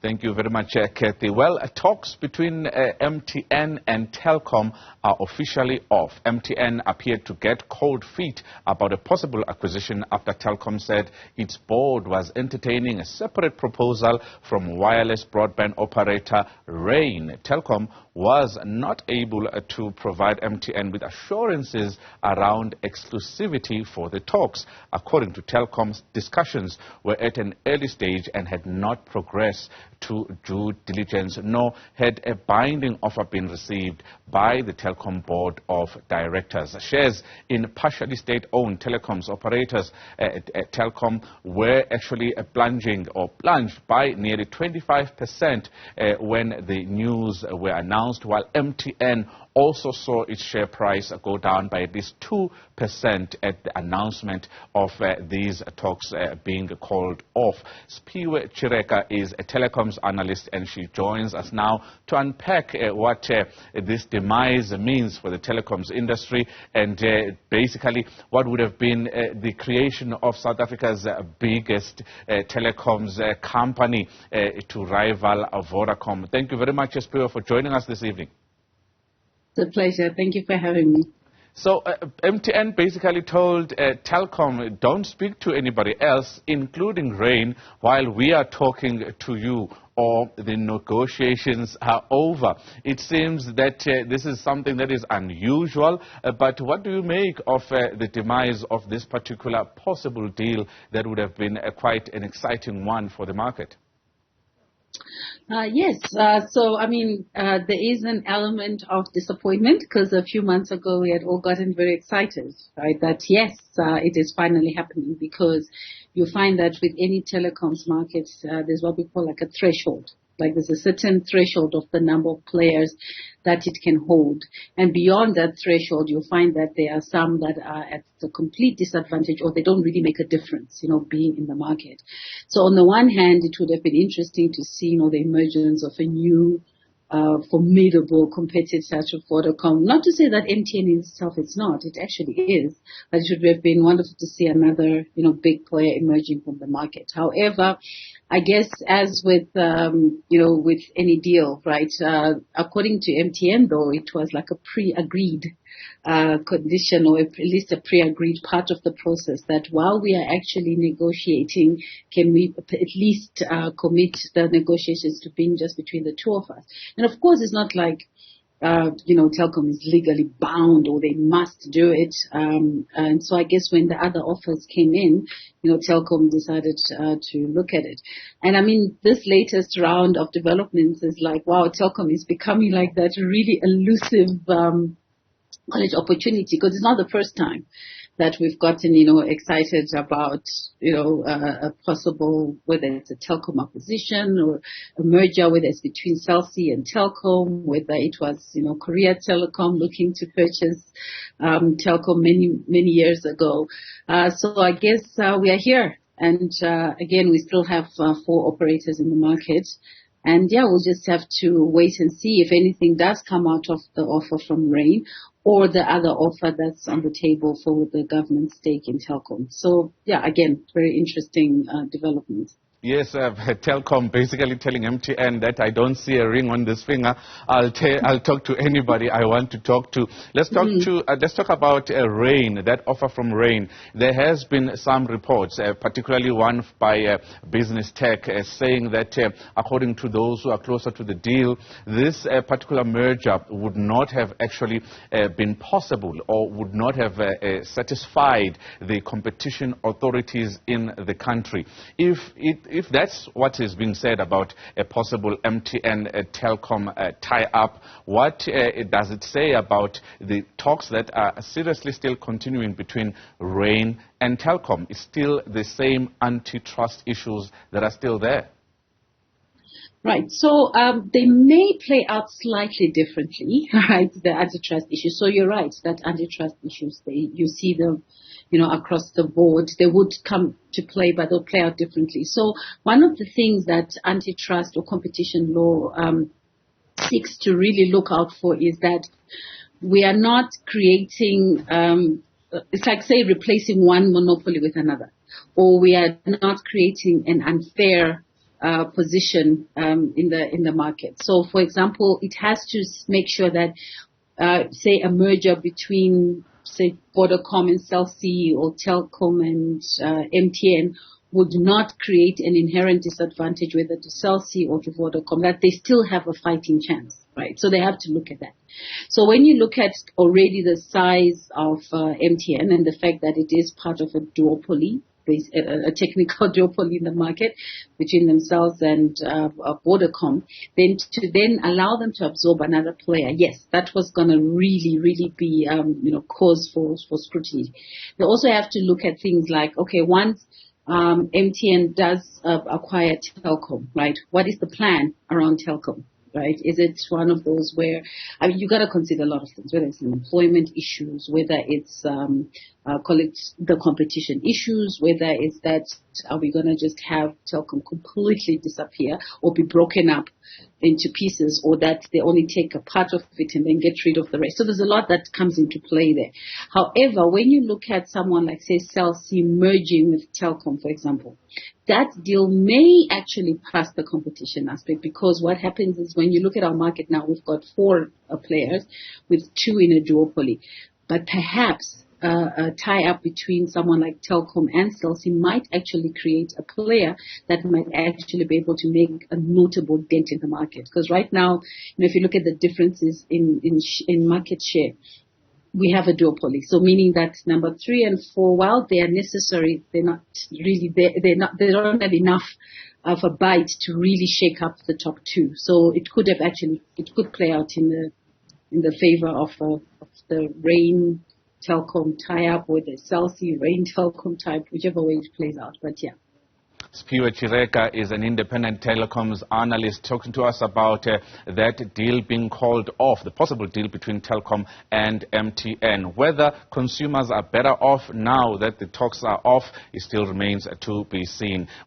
Thank you very much, Kathy. Well, talks between MTN and Telkom are officially off. MTN appeared to get cold feet about a possible acquisition after Telkom said its board was entertaining a separate proposal from wireless broadband operator Rain.Telkom was not able to provide MTN with assurances around exclusivity for the talks. According to Telkom's, discussions were at an early stage and had not progressed to due diligence, nor had a binding offer been received by the Telkom board of directors. Shares in partially state-owned telecoms operators at Telkom were actually plunged by nearly 25% when the news were announced, while MTN also saw its share price go down by at least 2% at the announcement of these talks being called off. Spiwe Chireka is a telecoms analyst, and she joins us now to unpack what this demise means for the telecoms industry and basically what would have been the creation of South Africa's biggest telecoms company to rival Vodacom. Thank you very much, Spiwe, for joining us this evening. It's a pleasure. Thank you for having me. So MTN basically told Telkom, don't speak to anybody else, including Rain, while we are talking to you, or the negotiations are over. It seems that this is something that is unusual, but what do you make of the demise of this particular possible deal that would have been quite an exciting one for the market? Yes. So, I mean, there is an element of disappointment because a few months ago we had all gotten very excited, right? That yes, it is finally happening, because you find that with any telecoms market, there's what we call like a threshold. Like there's a certain threshold of the number of players that it can hold. And beyond that threshold, you'll find that there are some that are at the complete disadvantage, or they don't really make a difference, being in the market. So on the one hand, it would have been interesting to see, the emergence of a new formidable competitor such as Vodacom. Not to say that MTN in itself is not, it actually is, but it would have been wonderful to see another, big player emerging from the market. However, I guess as with, with any deal, right, according to MTN though, it was like a pre-agreed condition, or at least a pre-agreed part of the process, that while we are actually negotiating, can we at least commit the negotiations to being just between the two of us? And of course, it's not like Telkom is legally bound or they must do it. And so I guess when the other offers came in, Telkom decided to look at it. And I mean, this latest round of developments is like, wow, Telkom is becoming like that really elusive college opportunity, because it's not the first time that we've gotten, excited about, a possible, whether it's a Telkom acquisition or a merger, whether it's between Cell C and Telkom, whether it was, Korea Telecom looking to purchase Telkom many years ago. So I guess we are here. And again, we still have 4 operators in the market. And yeah, we'll just have to wait and see if anything does come out of the offer from Rain, or the other offer that's on the table for the government stake in Telkom. So yeah, again, very interesting development. Yes, Telkom basically telling MTN that I don't see a ring on this finger. I'll talk to anybody I want to talk to. Let's talk about Rain, that offer from Rain. There has been some reports, particularly one by Business Tech, saying that according to those who are closer to the deal, this particular merger would not have actually been possible, or would not have satisfied the competition authorities in the country. If that's what is being said about a possible MTN Telkom tie-up, what does it say about the talks that are seriously still continuing between Rain and Telkom? It's still the same antitrust issues that are still there. Right. So they may play out slightly differently, right, the antitrust issues. So you're right that antitrust issues, you see them, across the board. They would come to play, but they'll play out differently. So one of the things that antitrust or competition law seeks to really look out for is that we are not creating, it's like, say, replacing one monopoly with another, or we are not creating an unfair position in the market. So, for example, it has to make sure that, say, a merger between, say, Vodacom and Cell C or Telkom and MTN would not create an inherent disadvantage whether to Cell C or to Vodacom, that they still have a fighting chance, right? So they have to look at that. So when you look at already the size of MTN and the fact that it is part of a duopoly, a technical duopoly in the market between themselves and Vodacom, then to then allow them to absorb another player, yes, that was going to really be cause for scrutiny. They also have to look at things like, okay, once MTN does acquire Telkom, right? What is the plan around Telkom? Right? Is it one of those where, I mean, you got to consider a lot of things, whether it's employment issues, whether it's, call it the competition issues, whether it's that, are we going to just have Telkom completely disappear or be broken up into pieces, or that they only take a part of it and then get rid of the rest. So there's a lot that comes into play there. However, when you look at someone like, say, Cell C merging with Telkom, for example, that deal may actually pass the competition aspect, because what happens is when you look at our market now, we've got 4 players with 2 in a duopoly. But perhaps a tie-up between someone like Telkom and Cell C might actually create a player that might actually be able to make a notable dent in the market. Because right now, if you look at the differences in market share, we have a duopoly. So meaning that number 3 and 4, while they are necessary, they're not really they don't have enough of a bite to really shake up the top 2. So it could play out in the favor of the Rain.Telkom tie-up, or the Cell C Rain.Telkom type, whichever way it plays out. But yeah. Spiwe Chireka is an independent telecoms analyst, talking to us about that deal being called off, the possible deal between Telkom and MTN. Whether consumers are better off now that the talks are off, it still remains to be seen.